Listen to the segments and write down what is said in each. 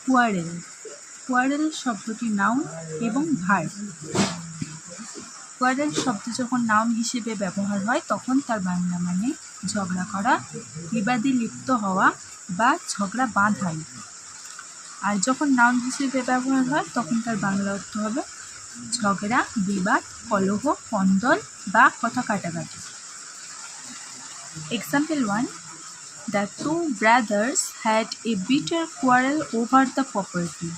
Quarrel. Quarrel শব্দটি noun এবং verb. Quarrel শব্দ যখন নাউন হিসেবে ব্যবহার হয় তখন তার বাংলা মানে ঝগড়া করা, বিবাদে লিপ্ত হওয়া বা ঝগড়া বাঁধাই। আর যখন নাউন হিসেবে ব্যবহার হয় তখন তার বাংলা অর্থ হবে ঝগড়া, বিবাদ, কলহ, কন্দল বা কথা কাটাকাটি। Example 1. The two brothers had a bitter quarrel over the property.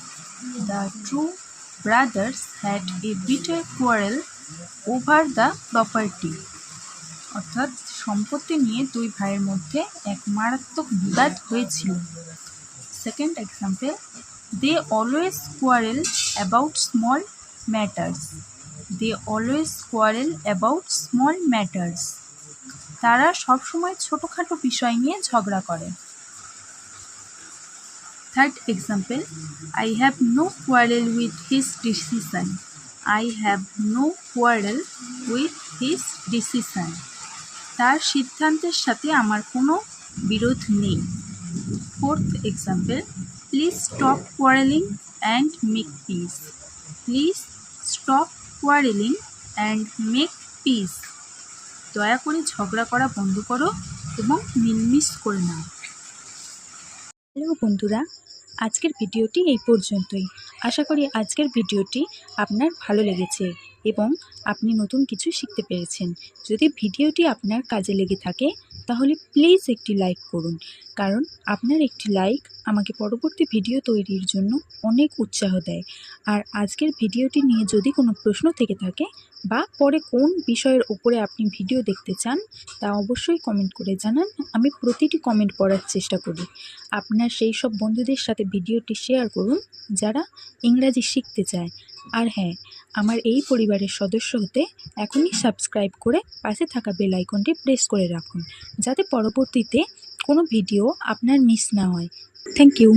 The two brothers had a bitter quarrel over the property. অর্থাৎ সম্পত্তি নিয়ে দুই ভাইয়ের মধ্যে এক মারাত্মক বিবাদ হয়েছিল। Second example. They always quarrel about small matters. They always quarrel about small matters. তারা সবসময় ছোটোখাটো বিষয় নিয়ে ঝগড়া করে। Third example. I have no quarrel with his decision. I have no quarrel with his decision. তার সিদ্ধান্তের সাথে আমার কোনো বিরোধ নেই। Fourth example. Please stop quarreling and make peace. Please stop quarreling and make peace. দয়া করে ঝগড়া করা বন্ধ করো এবং মিলমিশ করে নাও। হ্যালো বন্ধুরা, আজকের ভিডিওটি এই পর্যন্তই। আশা করি আজকের ভিডিওটি আপনার ভালো লেগেছে এবং আপনি নতুন কিছু শিখতে পেরেছেন। যদি ভিডিওটি আপনার কাজে লেগে থাকে তাহলে প্লিজ একটি লাইক করুন, কারণ আপনার একটি লাইক আমাকে পরবর্তী ভিডিও তৈরির জন্য অনেক উৎসাহ দেয়। আর আজকের ভিডিওটি নিয়ে যদি কোনো প্রশ্ন থেকে থাকে বা পরে কোন বিষয়ের উপরে আপনি ভিডিও দেখতে চান তা অবশ্যই কমেন্ট করে জানান। আমি প্রতিটি কমেন্ট পড়ার চেষ্টা করি। আপনার সেই সব বন্ধুদের সাথে ভিডিওটি শেয়ার করুন যারা ইংরাজি শিখতে চায়। আর হ্যাঁ, আমার এই পরিবারের সদস্য হতে এখনই সাবস্ক্রাইব করে পাশে থাকা বেল আইকনটি প্রেস করে রাখুন, যাতে পরবর্তীতে কোনো ভিডিও আপনার মিস না হয়। Thank you.